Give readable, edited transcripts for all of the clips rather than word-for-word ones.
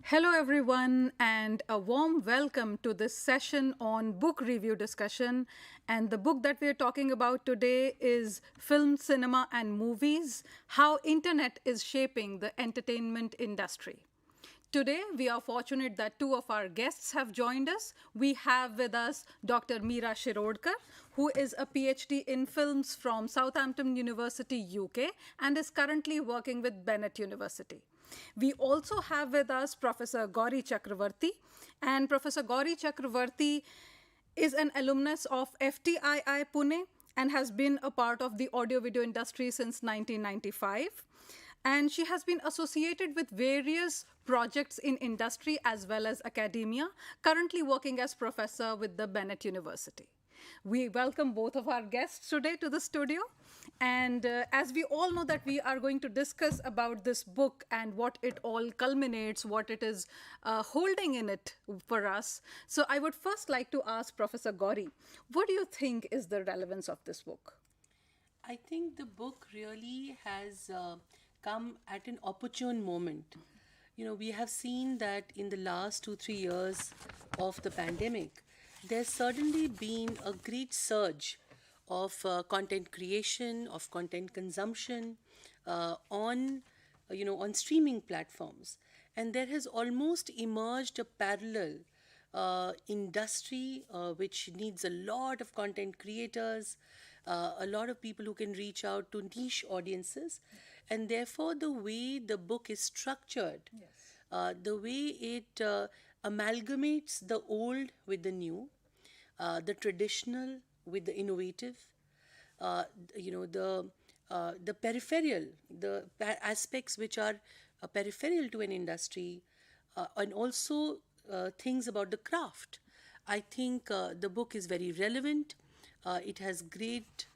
Hello, everyone, and a warm welcome to this session on book review discussion. And the book that we are talking about today is Film, Cinema, and Movies: How Internet is Shaping the Entertainment Industry. Today, we are fortunate that two of our guests have joined us. We have with us Dr. Meena Shirodkar, who is a PhD in films from Southampton University, UK, and is currently working with Bennett University. We also have with us Professor Gauri Chakraborty, and Professor Gauri Chakraborty is an alumnus of FTII Pune and has been a part of the audio video industry since 1995. And she has been associated with various projects in industry as well as academia, currently working as professor with the Bennett University. We welcome both of our guests today to the studio. And as we all know that we are going to discuss about this book and what it all culminates, what it is holding in it for us. So I would first like to ask Professor Gauri, what do you think is the relevance of this book? I think the book really has come at an opportune moment. We have seen that in the last 2-3 years of the pandemic, there's certainly been a great surge of content creation, of content consumption on streaming platforms, and there has almost emerged a parallel industry which needs a lot of content creators, a lot of people who can reach out to niche audiences, and therefore the way the book is structured, the way it amalgamates the old with the new, the traditional with the innovative, uh, the peripheral, the aspects which are peripheral to an industry, and also things about the craft. I think the book is very relevant. It has great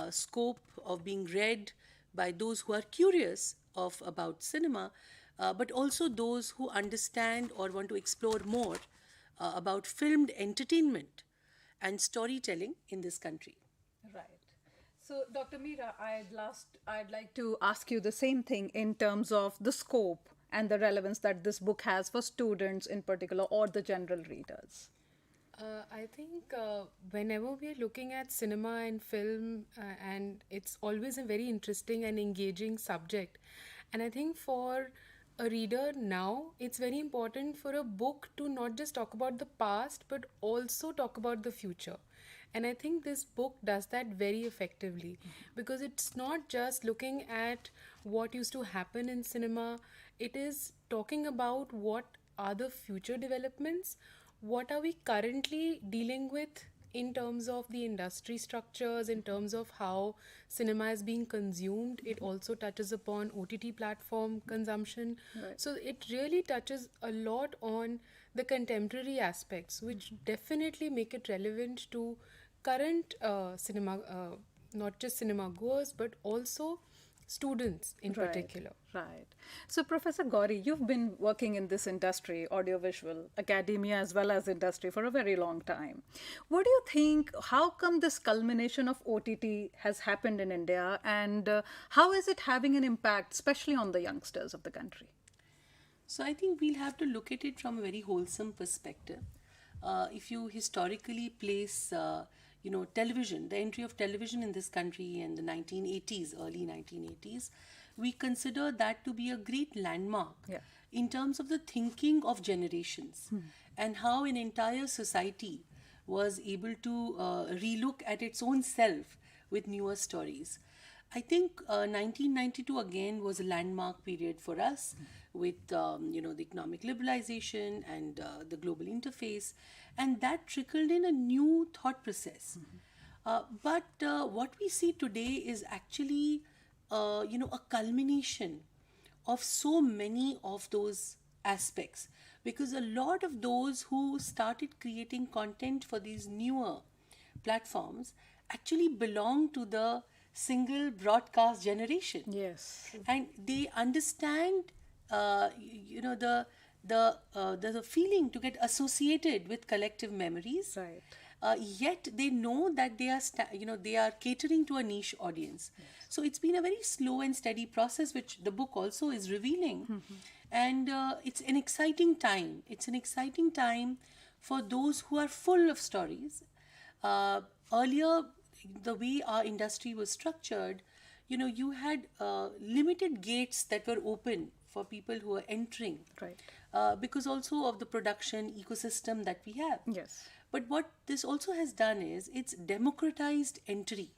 scope of being read by those who are curious of about cinema, but also those who understand or want to explore more about filmed entertainment and storytelling in this country. Right. So, Dr. Meera, I'd like to ask you the same thing in terms of the scope and the relevance that this book has for students in particular or the general readers. I think whenever we're looking at cinema and film, and it's always a very interesting and engaging subject. And I think for a reader now, it's very important for a book to not just talk about the past, but also talk about the future. And I think this book does that very effectively because it's not just looking at what used to happen in cinema, it is talking about what are the future developments, what are we currently dealing with in terms of the industry structures, in terms of how cinema is being consumed. It also touches upon OTT platform consumption. Right. So it really touches a lot on the contemporary aspects, which definitely make it relevant to current cinema, not just cinema goers, but also students in particular. Right. So, Professor Gauri, you've been working in this industry, audiovisual, academia, as well as industry for a very long time. What do you think? How come this culmination of OTT has happened in India, and how is it having an impact, especially on the youngsters of the country? So I think we'll have to look at it from a very wholesome perspective. If you historically place, television, the entry of television in this country in the 1980s, early 1980s, we consider that to be a great landmark Yeah. in terms of the thinking of generations and how an entire society was able to relook at its own self with newer stories. I think 1992 again was a landmark period for us with the economic liberalization and the global interface, and that trickled in a new thought process. But what we see today is actually a culmination of so many of those aspects, because a lot of those who started creating content for these newer platforms actually belong to the single broadcast generation, Yes. and they understand the feeling to get associated with collective memories, Right. yet they know that they are, they are catering to a niche audience. So it's been a very slow and steady process, which the book also is revealing. And it's an exciting time. It's an exciting time for those who are full of stories. Earlier, the way our industry was structured, you had limited gates that were open for people who are entering. Right. Because also of the production ecosystem that we have. Yes. But what this also has done is it's democratized entry.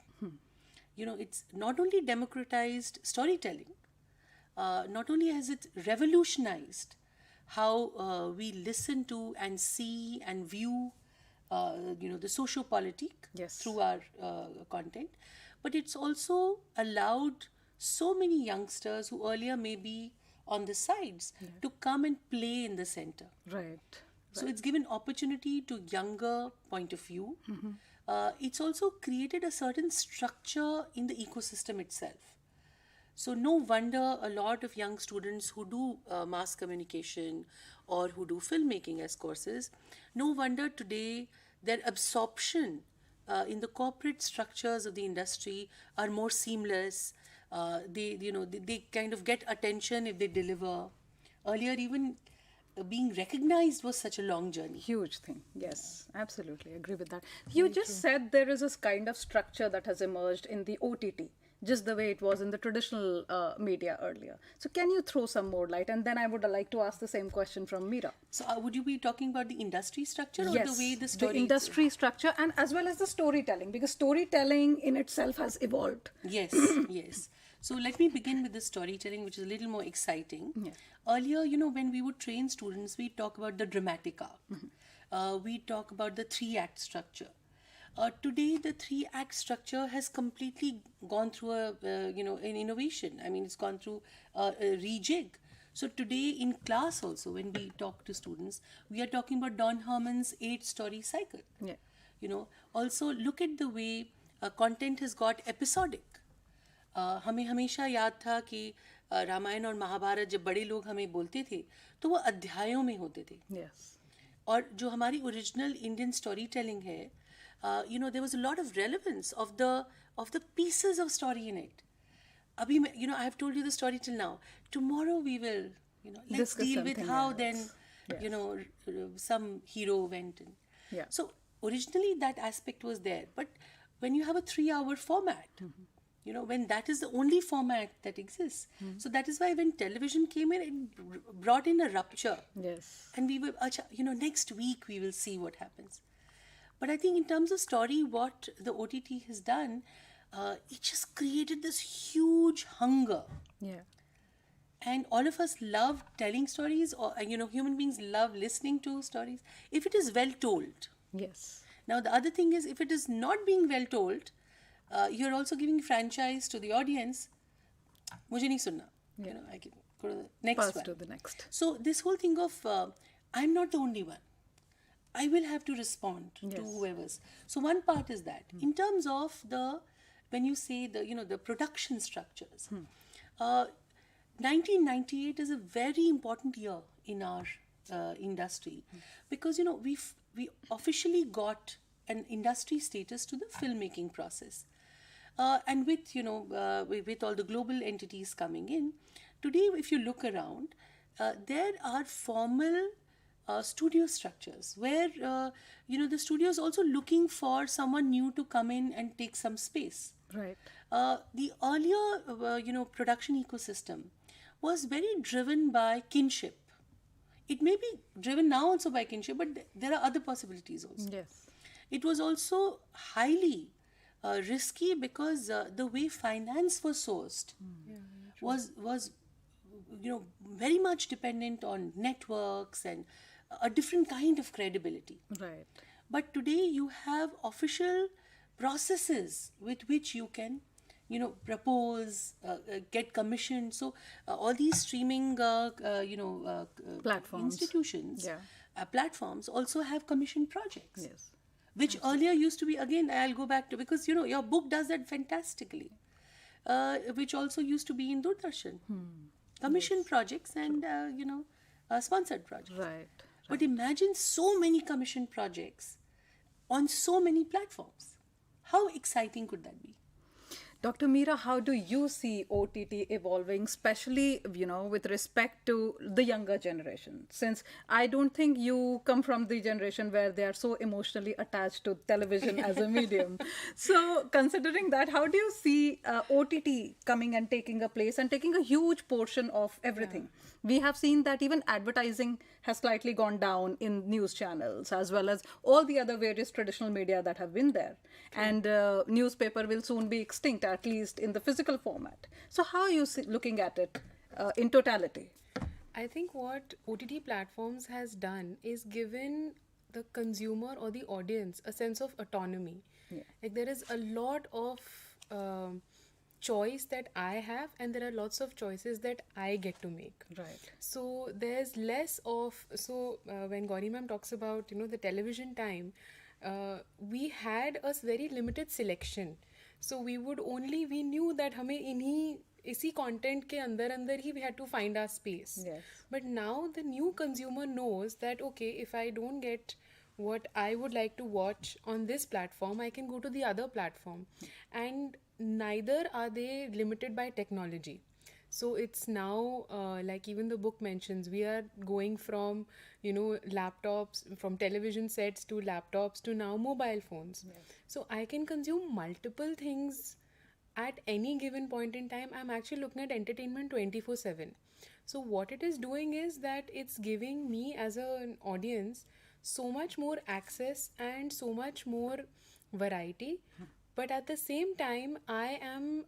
It's not only democratized storytelling, not only has it revolutionized how we listen to and see and view, the socio-politique Yes. through our content, but it's also allowed so many youngsters who earlier may be on the sides to come and play in the center. Right. So it's given opportunity to younger point of view. It's also created a certain structure in the ecosystem itself. So no wonder a lot of young students who do mass communication or who do filmmaking as courses, no wonder today their absorption in the corporate structures of the industry are more seamless. They kind of get attention if they deliver. Earlier, even being recognized was such a long journey. Huge thing. Yes, absolutely agree with that. You just said there is this kind of structure that has emerged in the OTT, just the way it was in the traditional media earlier. So can you throw some more light? And then I would like to ask the same question from Meera. So would you be talking about the industry structure or Yes, the way the story... industry structure and as well as the storytelling, because storytelling in itself has evolved. Yes, yes. So let me begin with the storytelling, which is a little more exciting. Yeah. Earlier, when we would train students, we talk about the dramatic arc. We talk about the 3-act structure. Today, the 3-act structure has completely gone through an innovation. I mean, it's gone through a rejig. So today in class also, when we talk to students, we are talking about Don Herman's 8-story cycle. Yeah. Also look at the way content has got episodic. हमें हमेशा याद था कि रामायण और महाभारत जब बड़े लोग हमें बोलते थे तो वो अध्यायों में होते थे. Yes. और जो हमारी ओरिजिनल इंडियन स्टोरी टेलिंग है, there was a lot of relevance of the pieces of story in it. Abhi, I have told you the story till now. Tomorrow we will, let's Discuss deal with something how else. then, Yes. some hero went in. Yeah. So originally that aspect was there, but when you have a 3-hour format, when that is the only format that exists. So that is why when television came in, it brought in a rupture. Yes. And we were, next week we will see what happens. But I think in terms of story, what the OTT has done, it just created this huge hunger. Yeah. And all of us love telling stories, or, human beings love listening to stories, if it is well told. Yes. Now, the other thing is, if it is not being well told, you're also giving franchise to the audience. Mujhe nahi sunna. I can go to the next Pass one. to the next. So this whole thing of I'm not the only one. I will have to respond to Yes. whoever's. So one part is that. In terms of when you say the production structures, 1998 is a very important year in our industry because we officially got an industry status to the filmmaking process. And with with all the global entities coming in, today if you look around, there are formal studio structures where the studio is also looking for someone new to come in and take some space. Right. The earlier production ecosystem was very driven by kinship. It may be driven now also by kinship, but there are other possibilities also. Yes. It was also highly risky because the way finance was sourced was very much dependent on networks and a different kind of credibility. Right. But today you have official processes with which you can propose, get commissioned. So all these streaming Platforms. institutions, Yeah. platforms also have commissioned projects. Yes. Which earlier used to be, again, I'll go back to, because your book does that fantastically, which also used to be in Doordarshan. Commissioned projects and, sponsored projects. Right. But imagine so many commissioned projects on so many platforms. How exciting could that be? Dr. Meera, how do you see OTT evolving, especially, with respect to the younger generation? Since I don't think you come from the generation where they are so emotionally attached to television as a medium. So, considering that, how do you see OTT coming and taking a place and taking a huge portion of everything? We have seen that even advertising has slightly gone down in news channels, as well as all the other various traditional media that have been there. And newspaper will soon be extinct, at least in the physical format. So how are you looking at it in totality? I think what OTT platforms has done is given the consumer or the audience a sense of autonomy. Like there is a lot of choice that I have, and there are lots of choices that I get to make. Right. So there's less of when Gauri ma'am talks about the television time, we had a very limited selection. So we knew that हमें इसी content के अंदर ही we had to find our space. Yes. But now the new consumer knows that okay, if I don't get what I would like to watch on this platform, I can go to the other platform. And neither are they limited by technology. So it's now, like even the book mentions, we are going from, laptops, from television sets to laptops to now mobile phones. Yes. So I can consume multiple things at any given point in time. I'm actually looking at entertainment 24/7. So what it is doing is that it's giving me as an audience so much more access and so much more variety. But at the same time, I am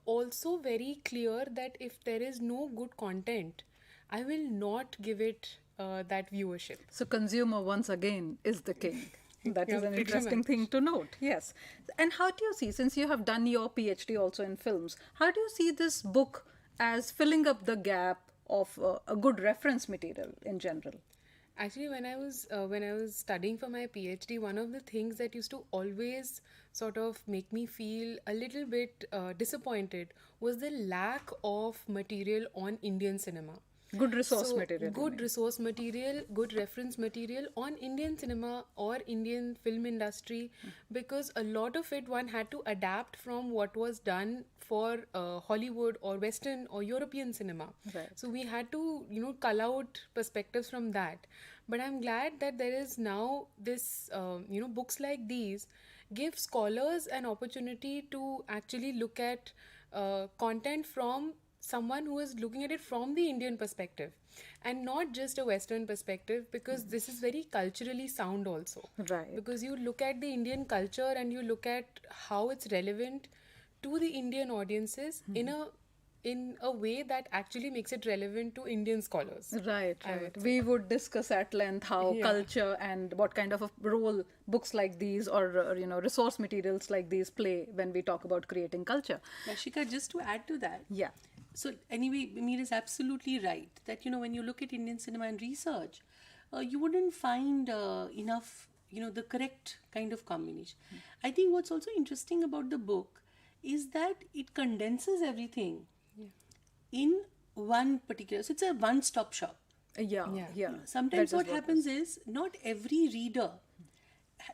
also very clear that if there is no good content, I will not give it that viewership. So consumer once again is the king. That is an pretty interesting much. thing to note. Yes. And how do you see, since you have done your PhD also in films, how do you see this book as filling up the gap of a good reference material in general? Actually, when I was studying for my PhD, one of the things that used to always sort of make me feel a little bit disappointed was the lack of material on Indian cinema. Good resource material. Good resource material, good reference material on Indian cinema or Indian film industry, because a lot of it one had to adapt from what was done for Hollywood or Western or European cinema. Right. So we had to, cull out perspectives from that. But I'm glad that there is now this, books like these give scholars an opportunity to actually look at content from someone who is looking at it from the Indian perspective and not just a Western perspective, because this is very culturally sound also. Right. Because you look at the Indian culture and you look at how it's relevant to the Indian audiences in a way that actually makes it relevant to Indian scholars. Right, I right. would say. We would discuss at length how Yeah. culture and what kind of a role books like these or resource materials like these play when we talk about creating culture. Now, Shikha, just to add to that. Yeah. So anyway, Meera is absolutely right that, when you look at Indian cinema and research, you wouldn't find enough, the correct kind of combination. I think what's also interesting about the book is that it condenses everything in one particular, so it's a one-stop shop. Yeah, Yeah. yeah. Sometimes That is what happens is not every reader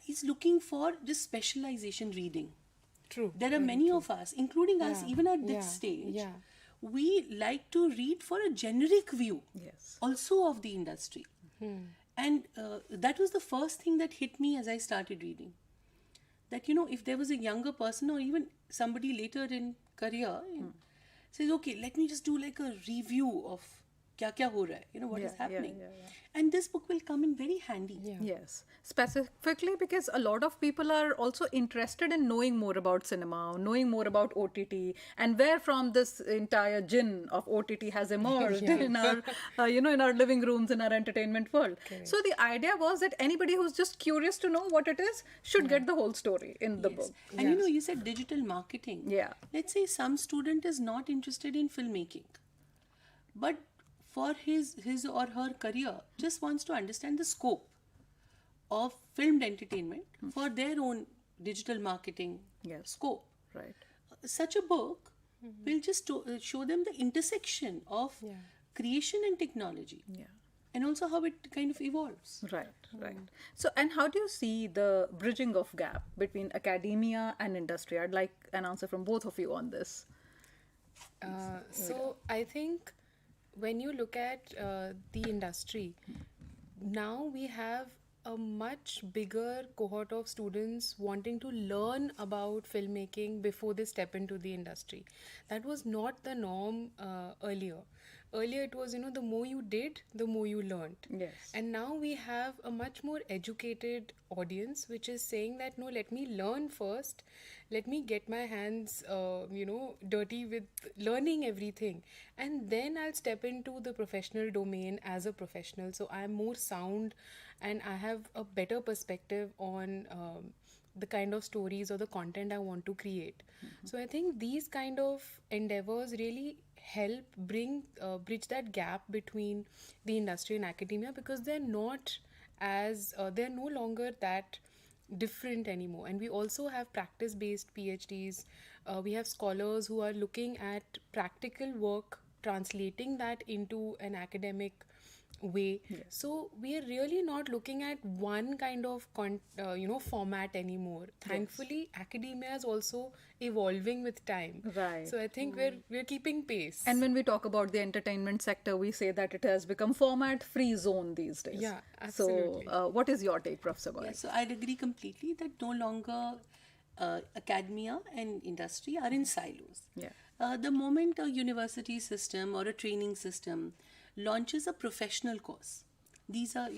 is looking for this specialization reading. True. There are many of us, including us, Yeah. even at this Yeah. stage. Yeah. We like to read for a generic view Yes. also of the industry. And that was the first thing that hit me as I started reading. That, if there was a younger person or even somebody later in career says, okay, let me just do like a review of kya ho raha hai, what is Yeah, yeah, happening. yeah. And this book will come in very handy. Yeah. Yes, specifically because a lot of people are also interested in knowing more about cinema, knowing more about OTT, and where from this entire gin of OTT has emerged Yeah. in our, in our living rooms, in our entertainment world. Correct. So the idea was that anybody who's just curious to know what it is should get the whole story in the Yes. book. And you said digital marketing. Yeah. Let's say some student is not interested in filmmaking, but for his or her career just wants to understand the scope of filmed entertainment for their own digital marketing Yes. scope. Right. Such a book will just show them the intersection of Yeah. creation and technology. Yeah. and also how it kind of evolves. Right, right. So, and how do you see the bridging of gap between academia and industry? I'd like an answer from both of you on this. So I think when you look at the industry, now we have a much bigger cohort of students wanting to learn about filmmaking before they step into the industry. That was not the norm earlier. Earlier, it was, the more you did, the more you learned. Yes. And now we have a much more educated audience, which is saying that, no, let me learn first. Let me get my hands, dirty with learning everything. And then I'll step into the professional domain as a professional. So I'm more sound and I have a better perspective on the kind of stories or the content I want to create. So I think these kind of endeavors really help bridge that gap between the industry and academia, because they're no longer that different anymore. And we also have practice based PhDs. We have scholars who are looking at practical work, translating that into an academic way. So we are really not looking at one kind of format anymore. Thankfully, academia is also evolving with time. Right. So I think we're keeping pace. And when we talk about the entertainment sector, we say that it has become format-free zone these days. Yeah, absolutely. So, what is your take, Professor Gauri? Yeah, so I'd agree completely that no longer academia and industry are in silos. Yeah. The moment a university system or a training system launches a professional course, these are,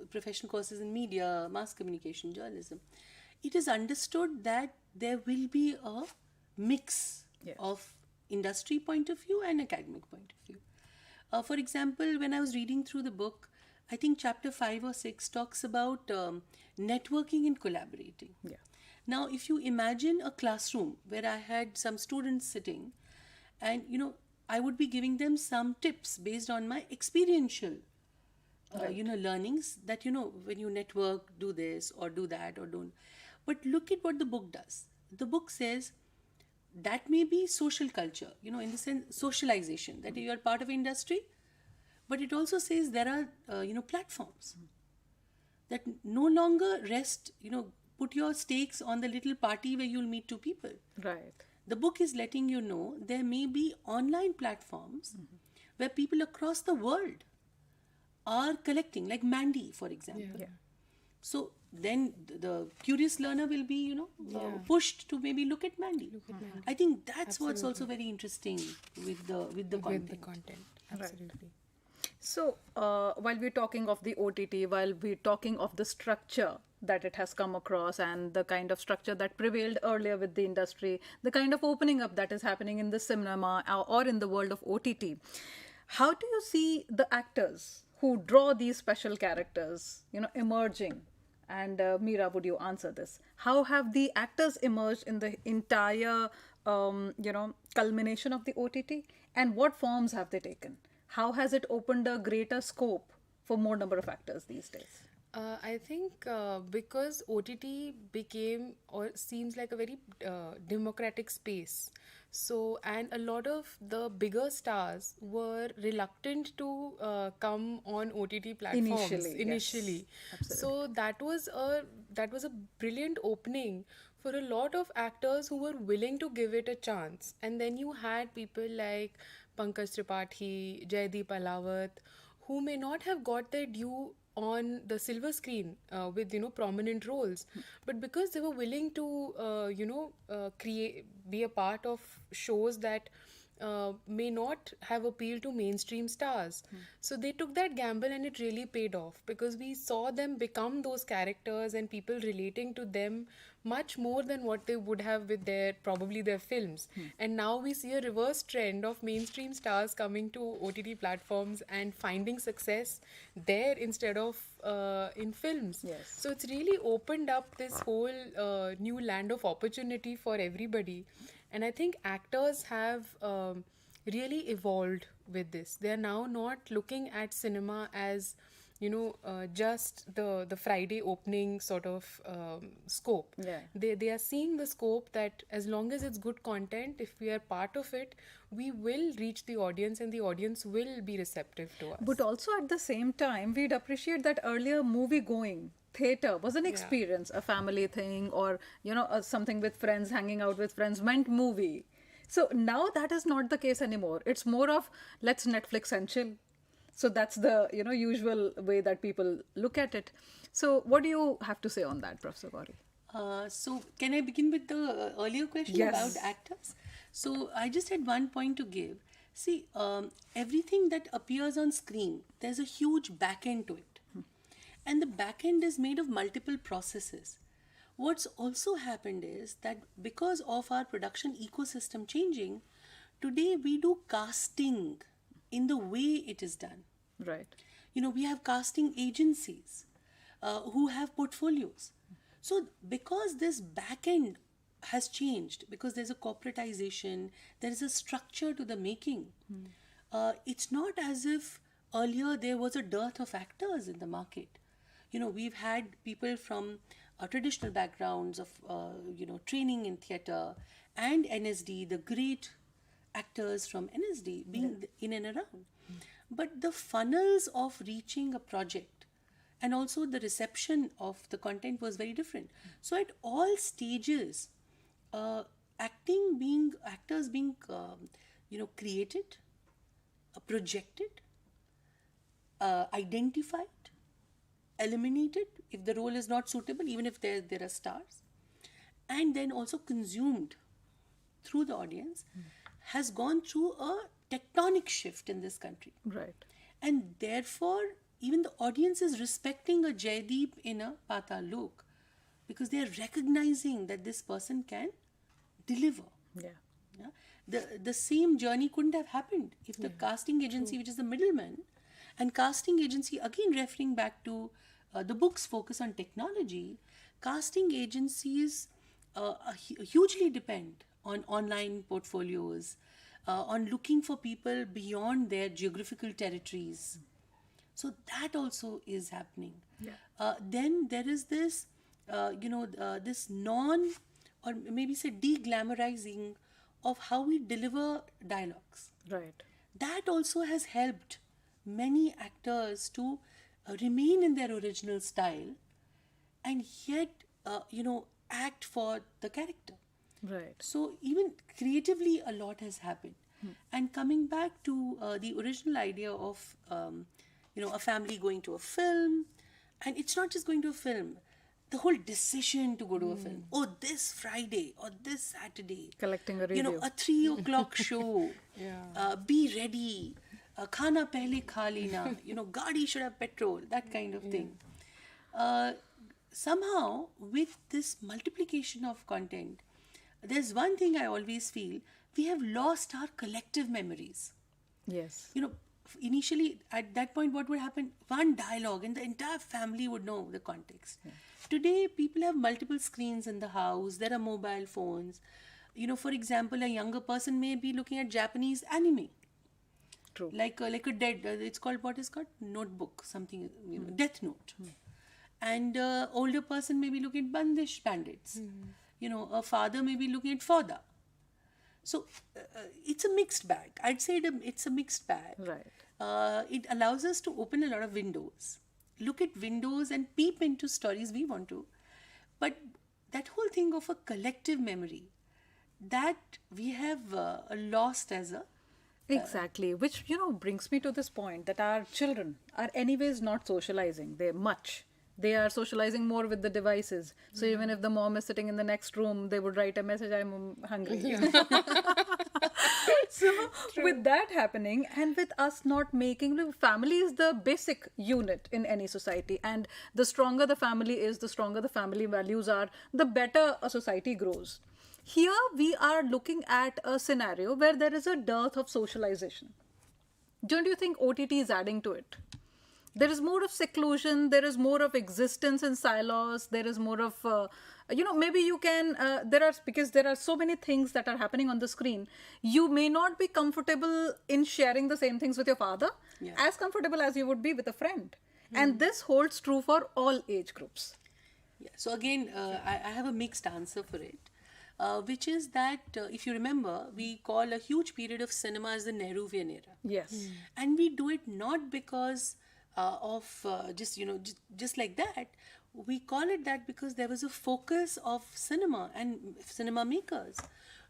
professional courses in media, mass communication, journalism, it is understood that there will be a mix of industry point of view and academic point of view. For example, when I was reading through the book, I think chapter 5 or 6 talks about networking and collaborating. Yeah. Now, if you imagine a classroom where I had some students sitting and, I would be giving them some tips based on my experiential, learnings that, when you network, do this or do that or don't. But look at what the book does. The book says that may be social culture, in the sense socialization, that you are part of industry. But it also says there are, platforms that no longer rest, put your stakes on the little party where you'll meet two people. Right. The book is letting you know there may be online platforms where people across the world are collecting, like Mandy, for example. Yeah. So then the curious learner will be, pushed to maybe look at Mandy. I think that's what's also very interesting with the content. With the content, absolutely. So, while we're talking of the OTT, while we're talking of the structure that it has come across and the kind of structure that prevailed earlier with the industry, the kind of opening up that is happening in the cinema or in the world of OTT, how do you see the actors who draw these special characters, emerging? And Meera, would you answer this? How have the actors emerged in the entire, culmination of the OTT? And what forms have they taken? How has it opened a greater scope for more number of actors these days? I think because OTT became or seems like a very democratic space. So, and a lot of the bigger stars were reluctant to come on OTT platforms initially. Yes. So that was a brilliant opening for a lot of actors who were willing to give it a chance. And then you had people like Pankaj Tripathi, Jaideep Alawat, who may not have got their due on the silver screen with prominent roles, but because they were willing to be a part of shows that may not have appealed to mainstream stars. So they took that gamble and it really paid off, because we saw them become those characters and people relating to them much more than what they would have with probably their films. And now we see a reverse trend of mainstream stars coming to OTT platforms and finding success there instead of in films. Yes. So it's really opened up this whole new land of opportunity for everybody. And I think actors have really evolved with this. They are now not looking at cinema as just the Friday opening sort of scope. Yeah. They are seeing the scope that as long as it's good content, if we are part of it, we will reach the audience and the audience will be receptive to us. But also at the same time, we'd appreciate that earlier movie going, theater was an experience, a family thing, or something with friends, hanging out with friends meant movie. So now that is not the case anymore. It's more of let's Netflix and chill. So that's the usual way that people look at it. So what do you have to say on that, Professor Gauri? So can I begin with the earlier question Yes. about actors? So I just had one point to give. See, everything that appears on screen, there's a huge back end to it. And the back end is made of multiple processes. What's also happened is that because of our production ecosystem changing, today we do casting in the way it is done. Right. We have casting agencies who have portfolios. So because this back end has changed, because there's a corporatization, there is a structure to the making, it's not as if earlier there was a dearth of actors in the market. We've had people from traditional backgrounds of, training in theatre and NSD, the great actors from NSD being in and around. But the funnels of reaching a project and also the reception of the content was very different. So at all stages, actors being created, projected, identified, eliminated if the role is not suitable, even if there are stars, and then also consumed through the audience, has gone through a tectonic shift in this country. Right. And therefore, even the audience is respecting a Jaideep in a Patal Lok because they are recognizing that this person can deliver. Yeah. Yeah? The same journey couldn't have happened if the casting agency, which is the middleman, and casting agency, again referring back to the book's focus on technology, casting agencies hugely depend on online portfolios, on looking for people beyond their geographical territories. So that also is happening. Yeah. Then there is this, this non, or maybe say de-glamorizing of how we deliver dialogues. Right. That also has helped many actors to remain in their original style and yet, act for the character. Right. So even creatively, a lot has happened. And coming back to the original idea of, a family going to a film, and it's not just going to a film, the whole decision to go to a film. Oh, this Friday or this Saturday. Collecting a review. A 3 o'clock show. Be ready. Khana pehle kha lena. Gauri should have petrol. That kind of thing. Somehow, with this multiplication of content, there's one thing I always feel, we have lost our collective memories. Yes. Initially, at that point, what would happen? One dialogue and the entire family would know the context. Yeah. Today, people have multiple screens in the house. There are mobile phones. For example, a younger person may be looking at Japanese anime. True. Like a dead, it's called, what is called? Notebook, something, Death Note. And older person may be looking at Bandish Bandits. A father may be looking at Fauda. So it's a mixed bag. I'd say it's a mixed bag. Right. It allows us to open a lot of windows, look at windows and peep into stories we want to. But that whole thing of a collective memory, that we have lost as a... Exactly. Which, brings me to this point that our children are anyways not socializing. They are socializing more with the devices. So even if the mom is sitting in the next room, they would write a message, I'm hungry. Yeah. So with that happening and with us not making, family is the basic unit in any society. And the stronger the family is, the stronger the family values are, the better a society grows. Here we are looking at a scenario where there is a dearth of socialization. Don't you think OTT is adding to it? There is more of seclusion, there is more of existence in silos, there is more of, maybe you can, because there are so many things that are happening on the screen, you may not be comfortable in sharing the same things with your father, as comfortable as you would be with a friend. And this holds true for all age groups. Yeah. So again, I have a mixed answer for it, which is that if you remember, we call a huge period of cinema as the Nehruvian era, Yes. and we do it not because of just like that. We call it that because there was a focus of cinema and cinema makers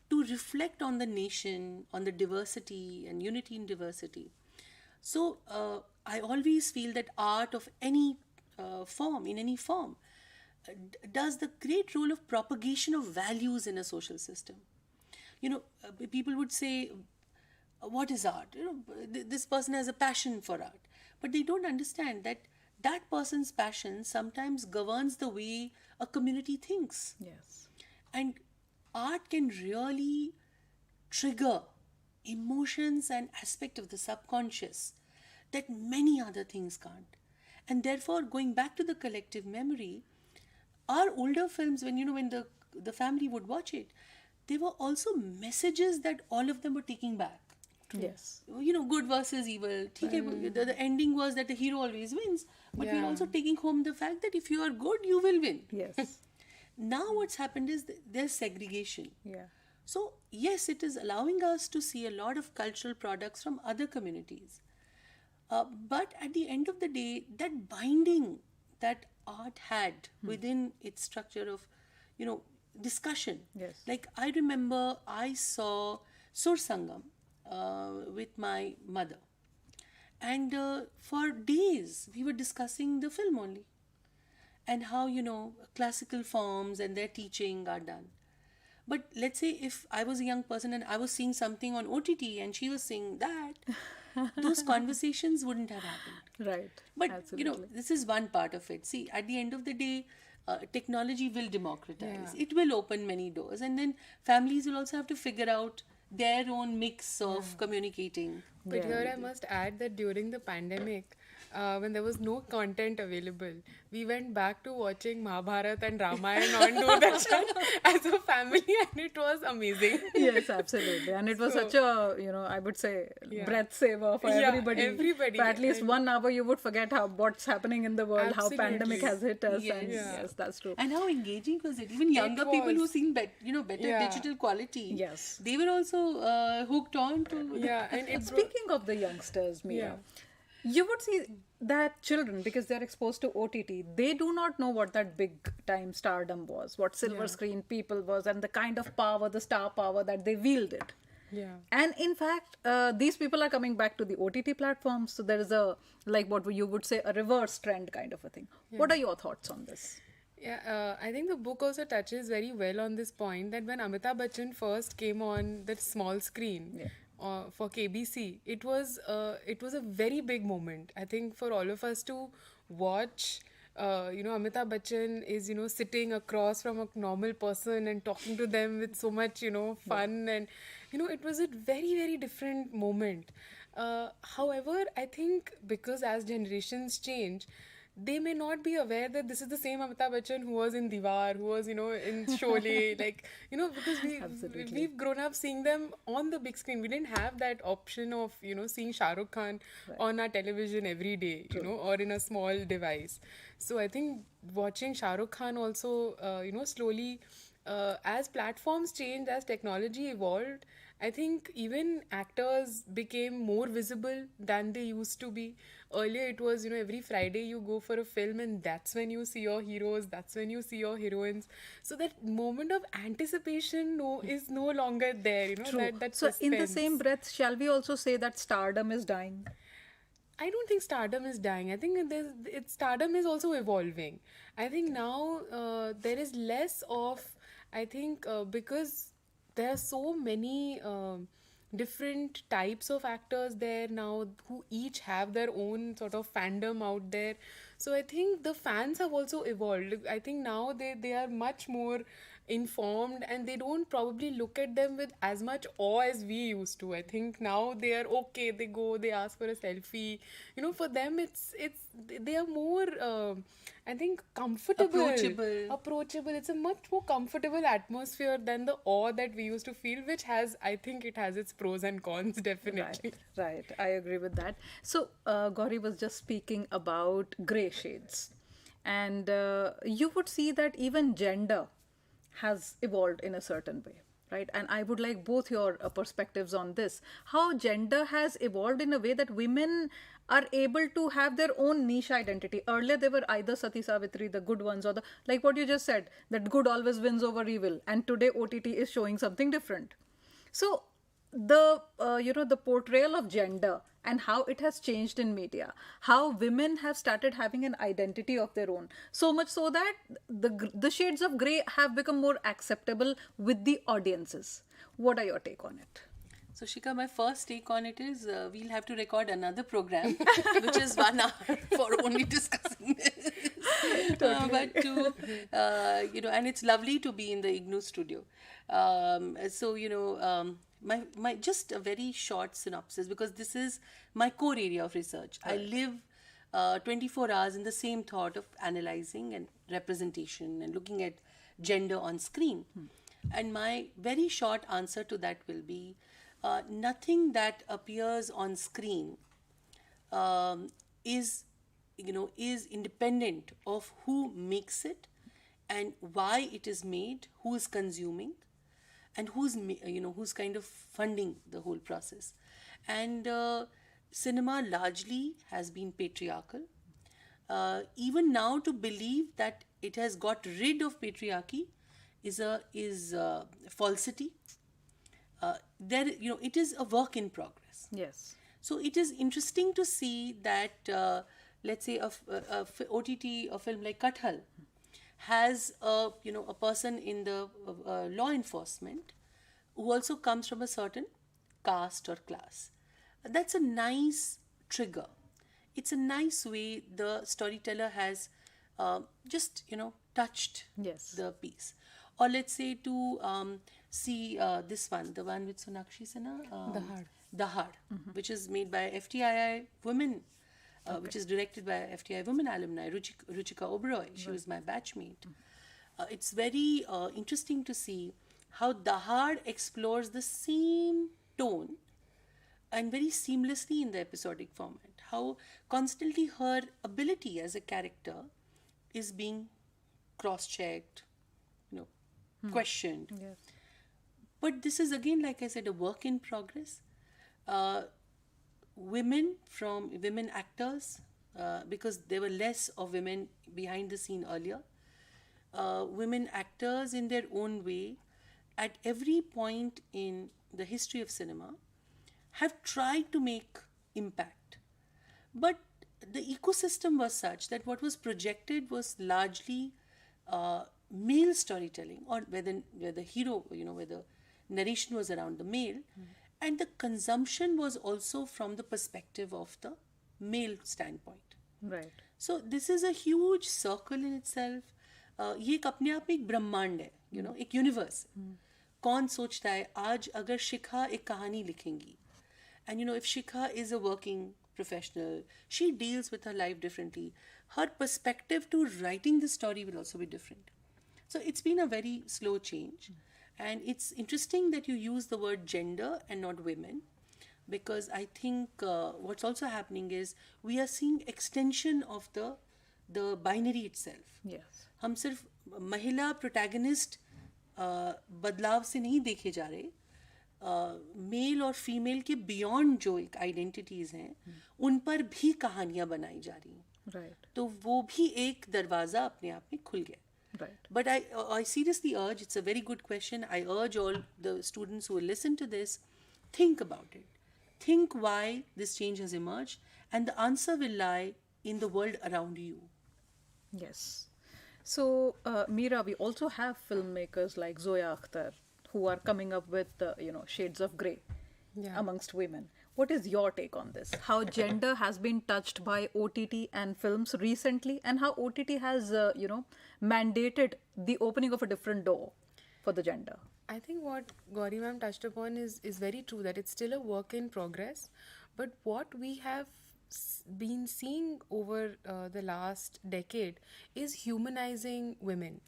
to reflect on the nation, on the diversity and unity in diversity. So I always feel that art of any form, in any form, does the great role of propagation of values in a social system. People would say, what is art? This person has a passion for art, but they don't understand that that person's passion sometimes governs the way a community thinks. Yes. And art can really trigger emotions and aspect of the subconscious that many other things can't. And therefore, going back to the collective memory, our older films, when the family would watch it, there were also messages that all of them were taking back. Yes. Good versus evil. The ending was that the hero always wins, but we're Yeah. also taking home the fact that if you are good, you will win. Yes. Now what's happened is there's segregation. Yeah. So yes, it is allowing us to see a lot of cultural products from other communities. But at the end of the day, that binding that art had within its structure of, discussion. Yes. Like I remember I saw Sur Sangam with my mother. And for days we were discussing the film only and how, classical forms and their teaching are done. But let's say if I was a young person and I was seeing something on OTT and she was seeing that, those conversations wouldn't have happened. Right. But, Absolutely. this is one part of it. See, at the end of the day, technology will democratize. Yeah. It will open many doors. And then families will also have to figure out their own mix of communicating. But Yeah. here I must add that during the pandemic, when there was no content available, we went back to watching Mahabharat and Ramayana on Doordarshan as a family, and it was amazing. Yes, absolutely. And it was such a, I would say, breath saver for Yeah, everybody. everybody. For at least And- 1 hour, you would forget what's happening in the world, how pandemic has hit us. Yes. And Yeah. yes, that's true. And how engaging was it? Even younger people who was. seen better Yeah. digital quality. Yes. They were also hooked on to. Yeah, and And it speaking of the youngsters, Meena, Yeah. you would see that children, because they're exposed to OTT, they do not know what that big time stardom was, what silver screen people was, and the kind of power, the star power that they wielded. Yeah. And in fact, these people are coming back to the OTT platforms. So there is what you would say, a reverse trend kind of a thing. What are your thoughts on this? Yeah, I think the book also touches very well on this point that when Amitabh Bachchan first came on that small screen for KBC, it was a very big moment. I think for all of us to watch, Amitabh Bachchan is sitting across from a normal person and talking to them with so much fun, and it was a very very different moment. However, I think because as generations change, they may not be aware that this is the same Amitabh Bachchan who was in Diwar, who was, in Sholay, because we've grown up seeing them on the big screen. We didn't have that option of, seeing Shah Rukh Khan on our television every day, or in a small device. So I think watching Shah Rukh Khan also, slowly, as platforms changed, as technology evolved, I think even actors became more visible than they used to be. Earlier it was, every Friday you go for a film and that's when you see your heroes, that's when you see your heroines. So that moment of anticipation is no longer there, True. that So in the suspense. same breath, shall we also say that stardom is dying? I don't think stardom is dying. I think stardom is also evolving. I think now there is less of, because there are so many different types of actors there now who each have their own sort of fandom out there. So I think the fans have also evolved. I think now they are much more informed, and they don't probably look at them with as much awe as we used to. I think now they are okay, they go, they ask for a selfie. For them it's they are more I think comfortable, approachable. It's a much more comfortable atmosphere than the awe that we used to feel, which I think it has its pros and cons, definitely. Right. I agree with that. So, Gauri was just speaking about gray shades. And you would see that even gender has evolved in a certain way, right? And I would like both your perspectives on this. How gender has evolved in a way that women are able to have their own niche identity. Earlier, they were either Sati Savitri, the good ones, or like what you just said, that good always wins over evil. And today, OTT is showing something different. So, the portrayal of gender and how it has changed in media, how women have started having an identity of their own, so much so that the shades of gray have become more acceptable with the audiences. What are your take on it? So, Shikha, my first take on it is we'll have to record another program, which is 1 hour for only discussing this. But and it's lovely to be in the IGNOU studio. My just a very short synopsis, because this is my core area of research. I live 24 hours in the same thought of analyzing and representation and looking at gender on screen. And my very short answer to that will be nothing that appears on screen is independent of who makes it and why it is made, who is consuming, and who's kind of funding the whole process. And cinema largely has been patriarchal. Even now, to believe that it has got rid of patriarchy is falsity. It is a work in progress. Yes. So it is interesting to see that, let's say, a OTT, a film like Kathal, has a person in the law enforcement who also comes from a certain caste or class. That's a nice trigger. It's a nice way the storyteller has just touched the piece. Or let's say to see this one, the one with Sonakshi Sinha, Dahad, which is made by FTII women. Which is directed by FTI women alumni, Ruchika Oberoi. She was my batchmate. It's very interesting to see how Dahad explores the same tone and very seamlessly in the episodic format. How constantly her ability as a character is being cross-checked, questioned. Yes. But this is again, like I said, a work in progress. Women actors, because there were less of women behind the scene earlier. Women actors in their own way, at every point in the history of cinema, have tried to make impact. But the ecosystem was such that what was projected was largely male storytelling, or where the hero, where the narration was around the male. And the consumption was also from the perspective of the male standpoint. Right. So this is a huge circle in itself. ये एक अपने आप में एक ब्रह्मांड है, एक universe है. कौन सोचता है आज अगर शिखा एक कहानी लिखेंगी, and if Shikha is a working professional, she deals with her life differently. Her perspective to writing the story will also be different. So it's been a very slow change. And it's interesting that you use the word gender and not women, because I think what's also happening is we are seeing extension of the binary itself. Yes. हम सिर्फ महिला protagonist बदलाव से नहीं देखे जा रहे, mail और फीमेल के बियॉन्ड जो एक आइडेंटिटीज़ हैं उन पर भी कहानियाँ बनाई जा रही हैं. Right. तो वो भी एक दरवाज़ा अपने आप में खुल गया. Right. But I seriously urge, it's a very good question, I urge all the students who will listen to this, think about it. Think why this change has emerged, and the answer will lie in the world around you. Yes. So, Meera, we also have filmmakers like Zoya Akhtar who are coming up with, shades of grey amongst women. What is your take on this? How gender has been touched by OTT and films recently, and how OTT has, mandated the opening of a different door? for the gender? I think what Gauri ma'am touched upon is very true, that it's still a work in progress. But what we have been seeing over the last decade is humanizing women.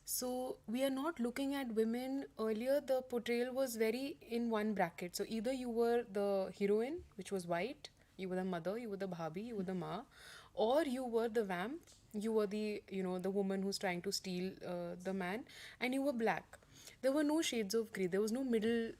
So we are not looking at women. Earlier, the portrayal was very in one bracket. So either you were the heroine, which was white, you were the mother, you were the bhabi, you were the ma, or you were the vamp, you were the, the woman who's trying to steal the man, and you were black. There were no shades of grey. There was no middle,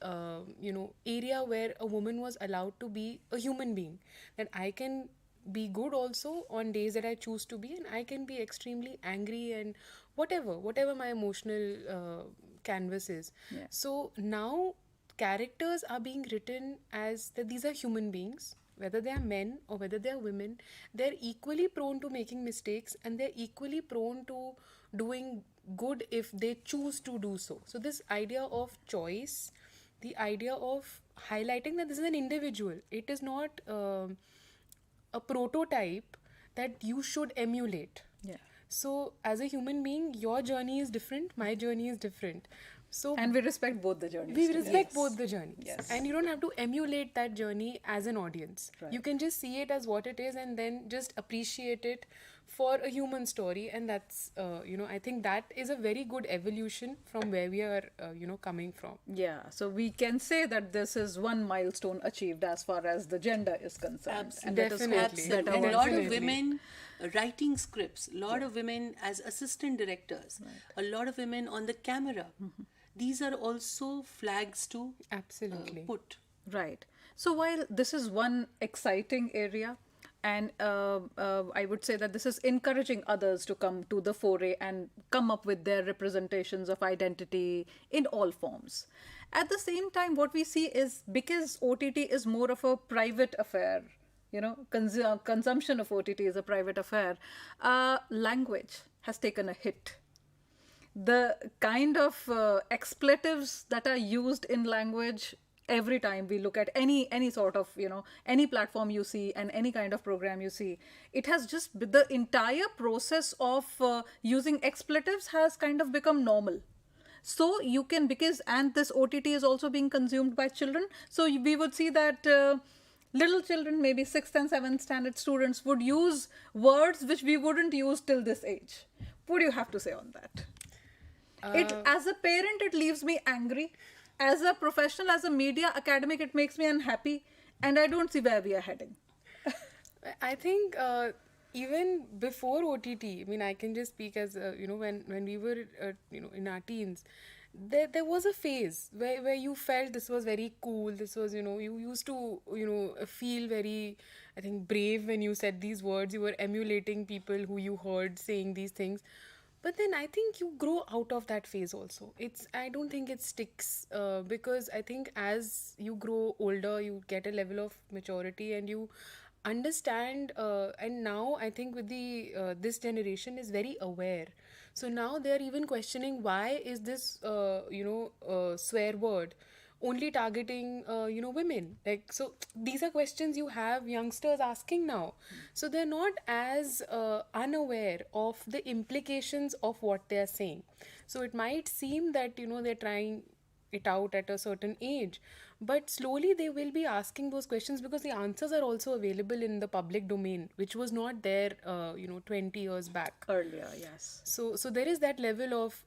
area where a woman was allowed to be a human being. That I can be good also on days that I choose to be, and I can be extremely angry and whatever my emotional canvas is. Yeah. So now characters are being written as that these are human beings, whether they are men or whether they are women. They're equally prone to making mistakes, and they're equally prone to doing good if they choose to do so. So this idea of choice, the idea of highlighting that this is an individual, it is not a prototype that you should emulate. Yeah. So as a human being, your journey is different, my journey is different. So And we respect both the journeys. we too. respect both the journeys. Yes. And you don't have to emulate that journey as an audience. Right. You can just see it as what it is and then just appreciate it for a human story. And that's, I think that is a very good evolution from where we are, coming from. Yeah, so we can say that this is one milestone achieved as far as the gender is concerned. And let us hope Definitely. that And our- a lot of Definitely. women writing scripts, a lot of women as assistant directors, a lot of women on the camera. These are also flags to Absolutely. put. Right. So while this is one exciting area, and I would say that this is encouraging others to come to the foray and come up with their representations of identity in all forms. At the same time, what we see is because OTT is more of a private affair, consumption of OTT is a private affair, language has taken a hit. The kind of expletives that are used in language every time we look at any sort of any platform you see and any kind of program you see, it has just the entire process of using expletives has kind of become normal. So you can, because and this OTT is also being consumed by children, so we would see that little children, maybe 6th and 7th standard students, would use words which we wouldn't use till this age. What do you have to say on that? It, as a parent, it leaves me angry. As a professional, as a media academic, it makes me unhappy, and I don't see where we are heading. I think even before OTT, I mean, I can just speak as when we were in our teens, there was a phase where you felt this was very cool. This was you used to feel very, I think, brave when you said these words. You were emulating people who you heard saying these things. But then I think you grow out of that phase also. I don't think it sticks because I think as you grow older, you get a level of maturity and you understand. And now I think with the this generation is very aware. So now they are even questioning why is this swear word only targeting women. Like, so these are questions you have youngsters asking now. So they're not as unaware of the implications of what they're saying. So it might seem that they're trying it out at a certain age, but slowly they will be asking those questions because the answers are also available in the public domain, which was not there 20 years back Earlier, yes. so there is that level of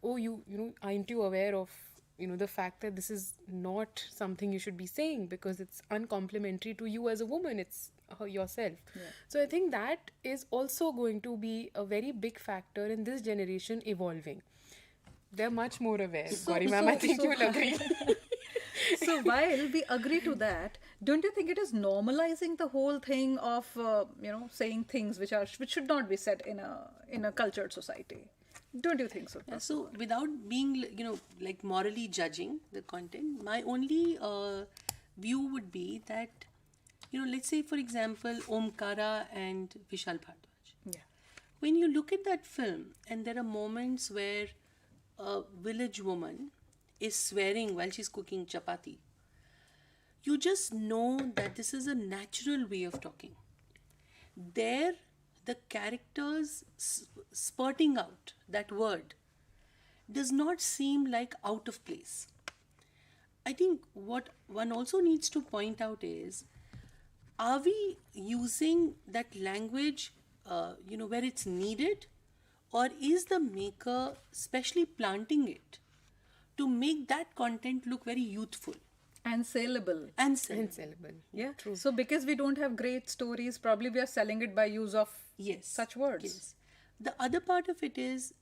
aren't you aware of the fact that this is not something you should be saying because it's uncomplimentary to you as a woman, it's yourself. So I think that is also going to be a very big factor in this generation evolving. They're much more aware. Gauri ma'am, I think you'll agree. So while we agree to that, don't you think it is normalizing the whole thing of saying things which should not be said in a cultured society? Don't you think so? So without being like morally judging the content, my only view would be that let's say for example Omkara and Vishal Bhardwaj. Yeah. When you look at that film and there are moments where a village woman is swearing while she's cooking chapati, you just know that this is a natural way of talking. There, the characters spurting out that word does not seem like out of place. I think what one also needs to point out is, are we using that language, where it's needed, or is the maker specially planting it to make that content look very youthful And saleable. and sellable? And sellable. Yeah. So because we don't have great stories, probably we are selling it by use of Yes. such words. Yes. The other part of it is,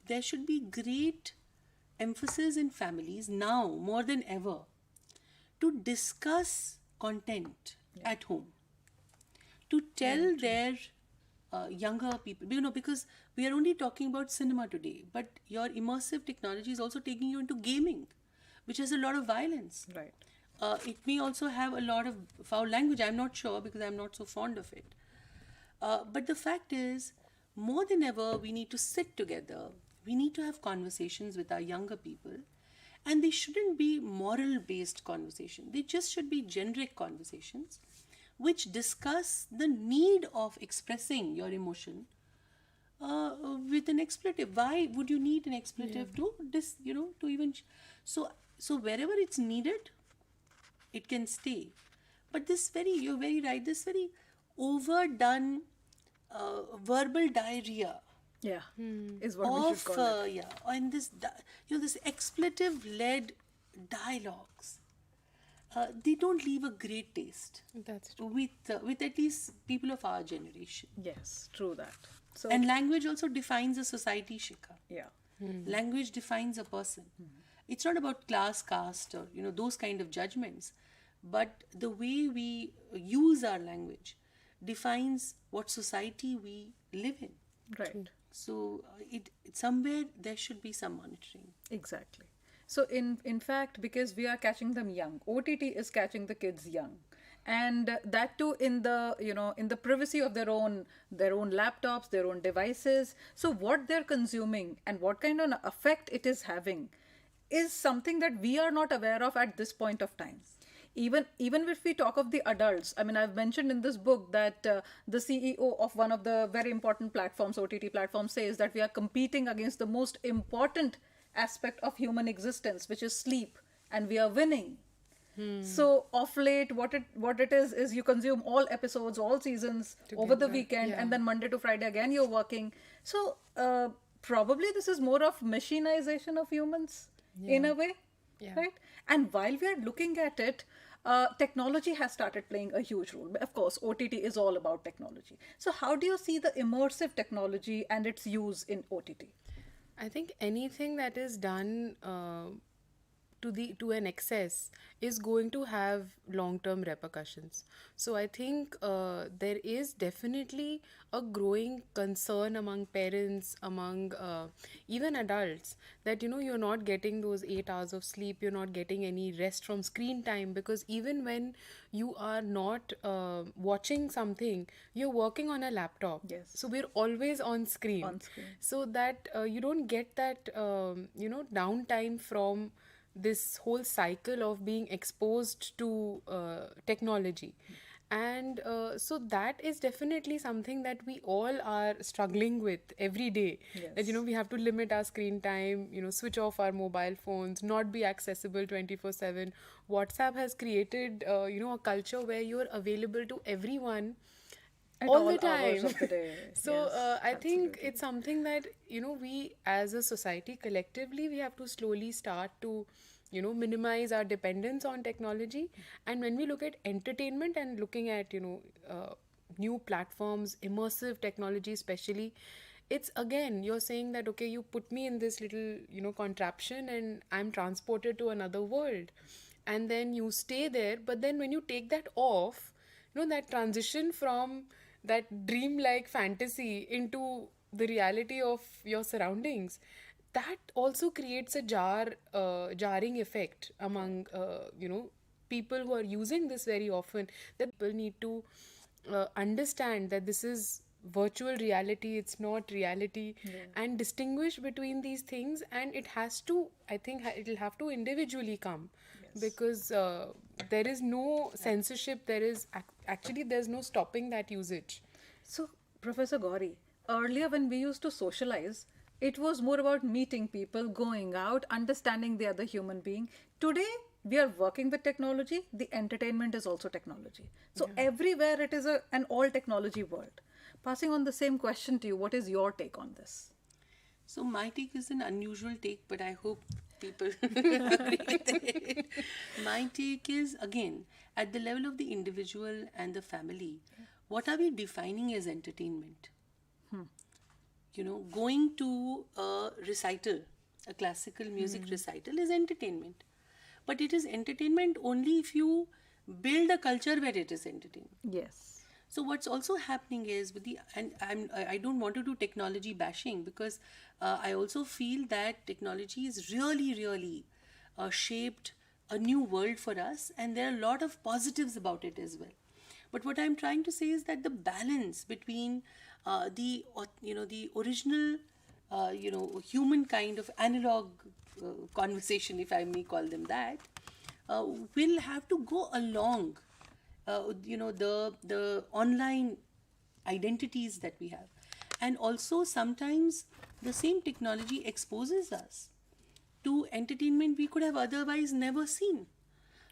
there should be great emphasis in families now more than ever to discuss content at home, to tell their younger people, because we are only talking about cinema today, but your immersive technology is also taking you into gaming, which has a lot of violence. Right. It may also have a lot of foul language. I'm not sure because I'm not so fond of it. But the fact is, more than ever, we need to sit together. We need to have conversations with our younger people. And they shouldn't be moral based conversation. They just should be generic conversations which discuss the need of expressing your emotion with an expletive. Why would you need an expletive to to even so wherever it's needed, it can stay. But you're very right, this very overdone verbal diarrhea Yeah. Is what we should call it. and this expletive led dialogues, they don't leave a great taste That's true. with at least people of our generation. Yes, true that. So And language also defines a society, Shikha. yeah. Language defines a person. It's not about class, caste, or those kind of judgments, but the way we use our language defines what society we live in. Right. So it somewhere there should be some monitoring. Exactly. So in fact, because we are catching them young, OTT is catching the kids young, and that too in the in the privacy of their own laptops, their own devices. So what they're consuming and what kind of effect it is having is something that we are not aware of at this point of time. Even if we talk of the adults, I mean, I've mentioned in this book that the CEO of one of the very important platforms, OTT platforms, says that we are competing against the most important aspect of human existence, which is sleep, and we are winning. So of late, what it is you consume all episodes, all seasons over the weekend, and then Monday to Friday again you're working. So probably this is more of machinization of humans in a way, right? And while we are looking at it, technology has started playing a huge role. Of course, OTT is all about technology. So how do you see the immersive technology and its use in OTT? I think anything that is done to an excess is going to have long-term repercussions. So I think there is definitely a growing concern among parents, among even adults, that you're not getting those 8 hours of sleep, you're not getting any rest from screen time, because even when you are not watching something, you're working on a laptop. Yes. So we're always on screen. On screen. So that you don't get that downtime from this whole cycle of being exposed to technology. And so that is definitely something that we all are struggling with every day. That we have to limit our screen time, switch off our mobile phones, not be accessible 24/7. WhatsApp has created a culture where you're available to everyone At all all the time. hours of the day. So Yes, I think absolutely. it's something that we as a society collectively, we have to slowly start to minimize our dependence on technology. And when we look at entertainment and looking at new platforms, immersive technology especially, it's again, you're saying that, okay, you put me in this little contraption and I'm transported to another world, and then you stay there. But then when you take that off, that transition from that dream-like fantasy into the reality of your surroundings, that also creates a jarring effect among people who are using this very often. That people need to understand that this is virtual reality, it's not reality, and distinguish between these things. And it has to, I think it'll have to individually come, because there is no censorship, there is actually there's no stopping that usage. So, Professor Gauri, earlier when we used to socialize, It was more about meeting people, going out, understanding the other human being. Today, we are working with technology. The entertainment is also technology. So everywhere it is an all technology world. Passing on the same question to you, what is your take on this? So my take is an unusual take, but I hope people agree with it. My take is, again, at the level of the individual and the family, what are we defining as entertainment? Going to a recital, a classical music recital is entertainment. But it is entertainment only if you build a culture where it is entertainment. Yes. So what's also happening is I don't want to do technology bashing, because I also feel that technology is really shaped a new world for us, and there are a lot of positives about it as well. But what I'm trying to say is that the balance between the original human kind of analog conversation, if I may call them that, will have to go along the online identities that we have. And also sometimes the same technology exposes us to entertainment we could have otherwise never seen.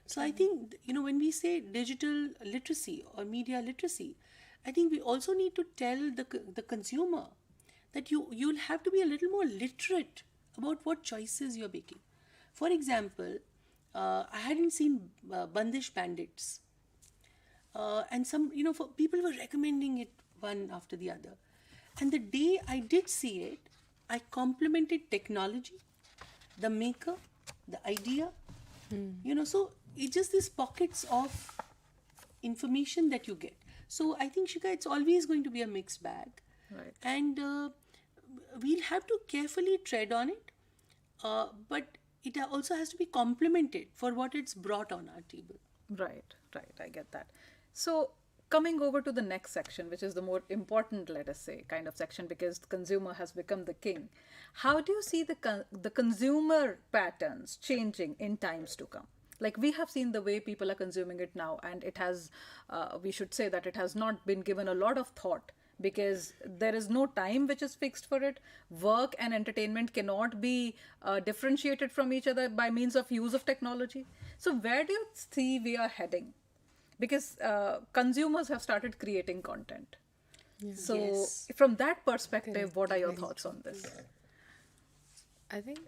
So I think, when we say digital literacy or media literacy, I think we also need to tell the consumer that you'll have to be a little more literate about what choices you're making. For example, I hadn't seen Bandish Bandits. And for people were recommending it one after the other. And the day I did see it, I complimented technology, the maker, the idea. So it's just these pockets of information that you get. So I think, Shikha, it's always going to be a mixed bag. Right. And we'll have to carefully tread on it. But it also has to be complemented for what it's brought on our table. Right. I get that. So coming over to the next section, which is the more important, let us say, kind of section, because the consumer has become the king. How do you see the consumer patterns changing in times to come? Like, we have seen the way people are consuming it now, and it has, we should say that it has not been given a lot of thought, because there is no time which is fixed for it. Work and entertainment cannot be differentiated from each other by means of use of technology. So where do you see we are heading? Because consumers have started creating content. So Yes. from that perspective, what are your thoughts on this? I think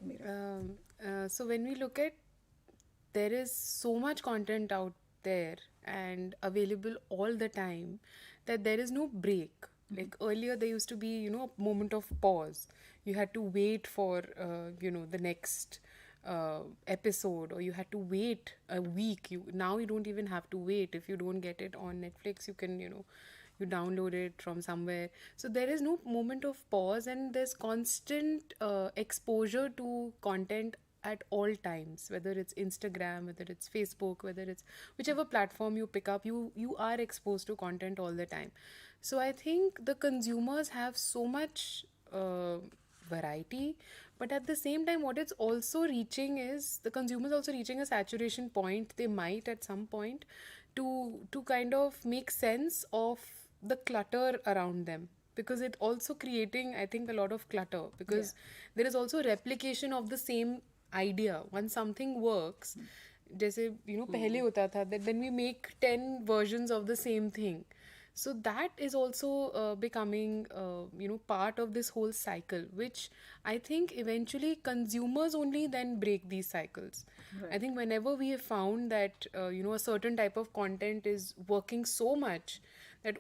so. When we look at, there is so much content out there and available all the time that there is no break. Like earlier, there used to be, a moment of pause. You had to wait for, the next episode, or you had to wait a week. Now you don't even have to wait. If you don't get it on Netflix, you can, you download it from somewhere. So there is no moment of pause, and there's constant exposure to content at all times, whether it's Instagram, whether it's Facebook, whether it's whichever platform you pick up, you are exposed to content all the time. So I think the consumers have so much variety, but at the same time, what it's also reaching is, the consumers also reaching a saturation point. They might at some point to kind of make sense of the clutter around them, because it also creating, I think, a lot of clutter, because there is also replication of the same idea. Once something works, जैसे पहले होता था that then we make 10 versions of the same thing. So that is also becoming part of this whole cycle, which I think eventually consumers only then break these cycles. I think whenever we have found that a certain type of content is working so much that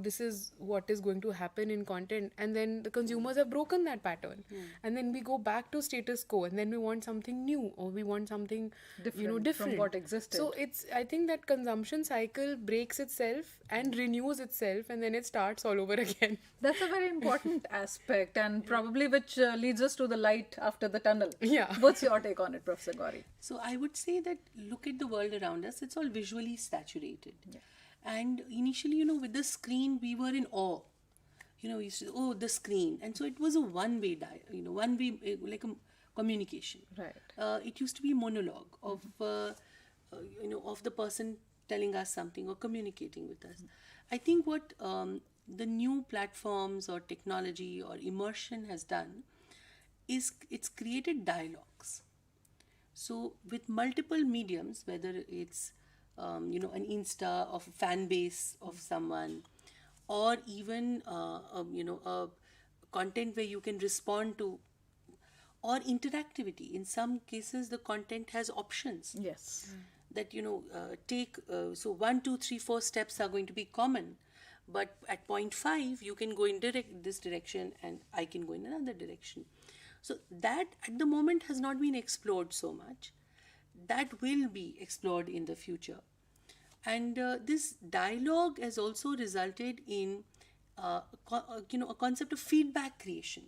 this is what is going to happen in content, and then the consumers have broken that pattern, and then we go back to status quo, and then we want something new, or we want something different from what existed. So I think that consumption cycle breaks itself and renews itself, and then it starts all over again. That's a very important aspect, and probably which leads us to the light after the tunnel. Yeah. What's your take on it, Professor Gauri? So I would say that, look at the world around us, it's all visually saturated. Yeah. And initially, with the screen, we were in awe. We used to, oh, the screen. And so it was a one-way, like a communication. Right. It used to be a monologue of, of the person telling us something or communicating with us. I think what the new platforms or technology or immersion has done is it's created dialogues. So with multiple mediums, whether it's an Insta of a fan base of someone, or even a content where you can respond to, or interactivity. In some cases, the content has options Yes. that take so 1, 2, 3, 4 steps are going to be common, but at point 5 you can go in this direction and I can go in another direction. So that at the moment has not been explored so much. That will be explored in the future. And this dialogue has also resulted in a concept of feedback creation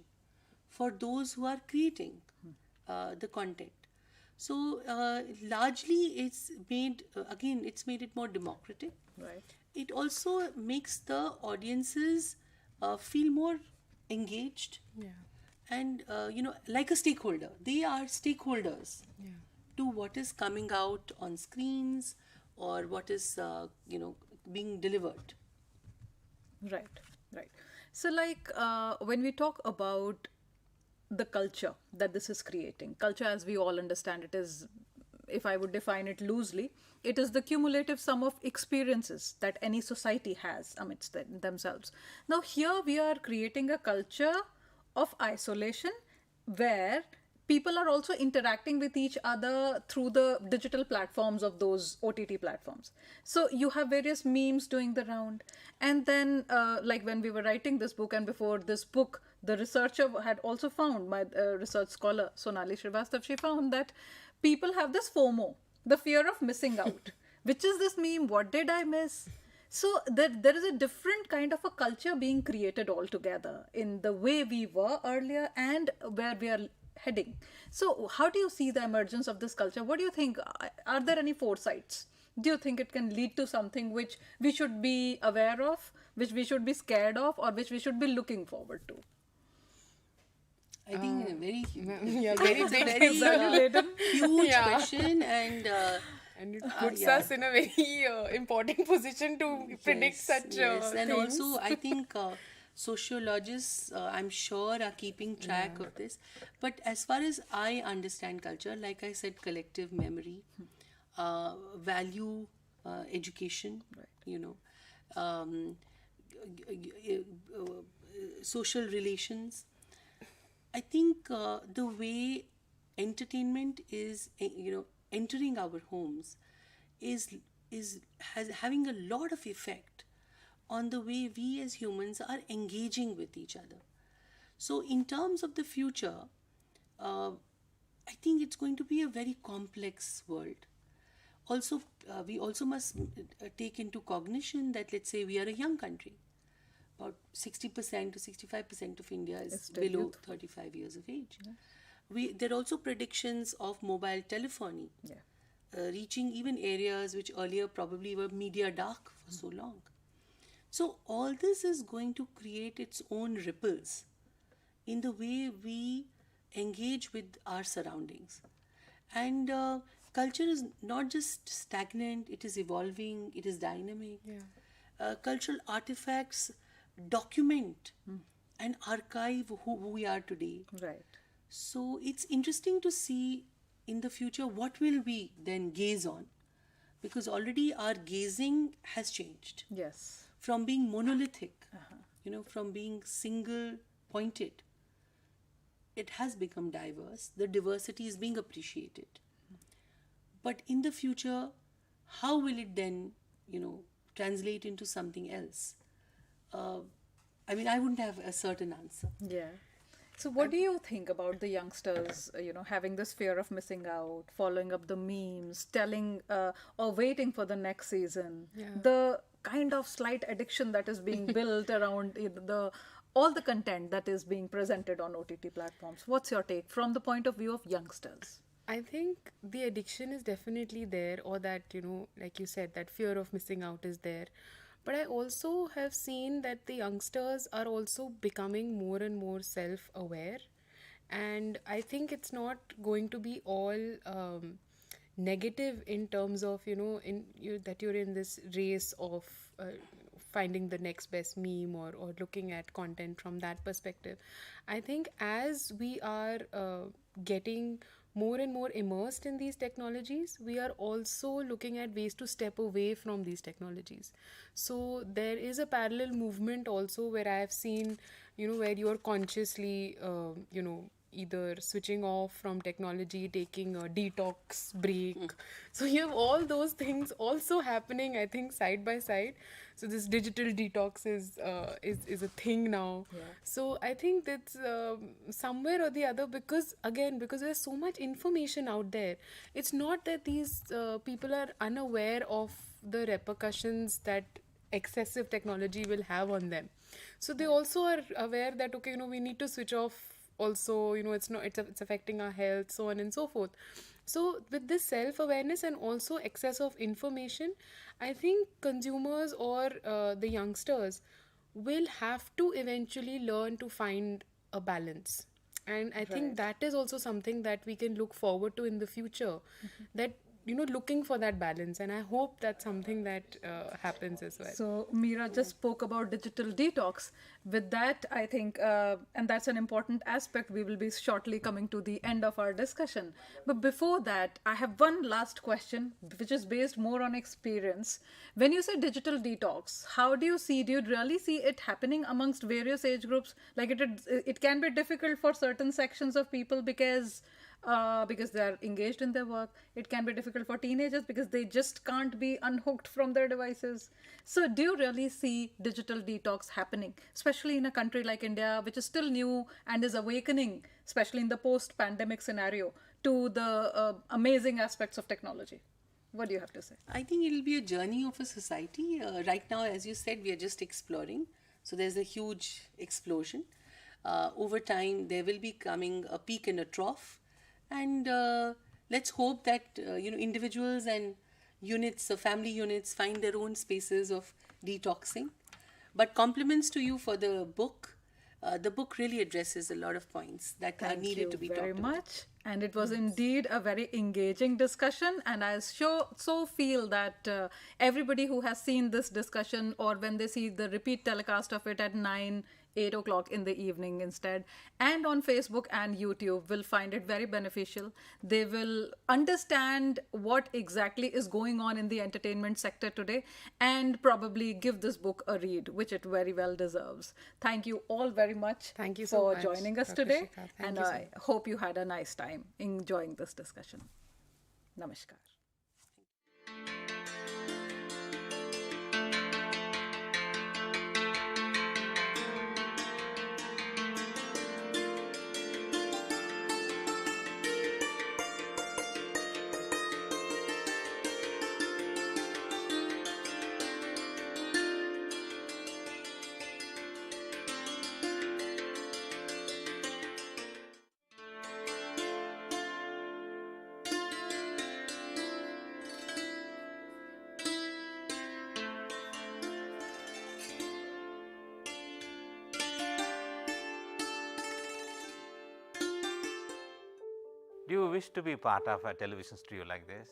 for those who are creating the content. So largely it's made it more democratic. Right. It also makes the audiences feel more engaged, Yeah. and like a stakeholder. They are stakeholders Yeah. to what is coming out on screens, or what is being delivered. Right, right. So, like, when we talk about the culture that this is creating, culture as we all understand it is, if I would define it loosely, it is the cumulative sum of experiences that any society has amidst themselves. Now, here we are creating a culture of isolation where people are also interacting with each other through the digital platforms of those OTT platforms. So you have various memes doing the round. And then, like when we were writing this book, and before this book, the researcher had also found, my research scholar, Sonali Srivastav, she found that people have this FOMO, the fear of missing out. Which is this meme? What did I miss? So there is a different kind of a culture being created altogether in the way we were earlier and where we are heading. So how do you see the emergence of this culture? What do you think? Are there any foresights? Do you think it can lead to something which we should be aware of, which we should be scared of, or which we should be looking forward to? I think a very Yeah, very it's a big very huge Yeah. question, and and it puts yeah. us in a very important position to predict such yes. And things. also I think sociologists, I'm sure, are keeping track of this. But as far as I understand culture, like I said, collective memory, value education, um, social relations. I think the way entertainment is, entering our homes is has having a lot of effect on the way we as humans are engaging with each other. So, in terms of the future, I think it's going to be a very complex world. Also, we also must take into cognition that, let's say, we are a young country. About 60% to 65% of India is still below youth. 35 years of age. There are also predictions of mobile telephony Yeah. reaching even areas which earlier probably were media dark for so long. So all this is going to create its own ripples in the way we engage with our surroundings. And culture is not just stagnant, it is evolving, it is dynamic. Yeah. Cultural artifacts document and archive who we are today. Right. So it's interesting to see in the future what will we then gaze on, because already our gazing has changed Yes. from being monolithic, from being single pointed. It has become diverse. The diversity is being appreciated. But in the future, how will it then, translate into something else? I wouldn't have a certain answer. Yeah. So, what do you think about the youngsters, having this fear of missing out, following up the memes, telling or waiting for the next season? Yeah. The kind of slight addiction that is being built around all the content that is being presented on OTT platforms. What's your take from the point of view of youngsters? I think the addiction is definitely there, or that, like you said, that fear of missing out is there. But I also have seen that the youngsters are also becoming more and more self aware. And I think it's not going to be all negative in terms of, that you're in this race of finding the next best meme, or looking at content from that perspective. I think as we are getting more and more immersed in these technologies, we are also looking at ways to step away from these technologies. So there is a parallel movement also where I have seen, where you're consciously, either switching off from technology, taking a detox break. So you have all those things also happening, I think, side by side. So this digital detox is a thing now. Yeah. So I think that's somewhere or the other, because there's so much information out there. It's not that these people are unaware of the repercussions that excessive technology will have on them. So they also are aware that, okay, we need to switch off also, it's affecting our health, so on and so forth. So with this self awareness and also excess of information, I think consumers or the youngsters will have to eventually learn to find a balance. And I think that is also something that we can look forward to in the future, that looking for that balance. And I hope that's something that happens as well. So, Meera just spoke about digital detox. With that, I think, and that's an important aspect, we will be shortly coming to the end of our discussion. But before that, I have one last question, which is based more on experience. When you say digital detox, how do you really see it happening amongst various age groups? Like it can be difficult for certain sections of people because they're engaged in their work. It can be difficult for teenagers because they just can't be unhooked from their devices. So, do you really see digital detox happening, especially in a country like India, which is still new and is awakening, especially in the post pandemic scenario, to the amazing aspects of technology? What do you have to say? I think it'll be a journey of a society. Right now, as you said, we are just exploring. So there's a huge explosion. Over time, there will be coming a peak and a trough. And let's hope that individuals and units, family units, find their own spaces of detoxing. But compliments to you for the book. The book really addresses a lot of points that are needed to be talked about. Thank you very much. And it was indeed a very engaging discussion. And I so feel that everybody who has seen this discussion, or when they see the repeat telecast of it at 8 o'clock in the evening instead, and on Facebook and YouTube, will find it very beneficial. They will understand what exactly is going on in the entertainment sector today, and probably give this book a read, which it very well deserves. Thank you all very much. Thank you so for much, joining us Dr. today. Shikha. Thank And you so I hope you had a nice time enjoying this discussion. Namaskar. Do you wish to be part of a television studio like this?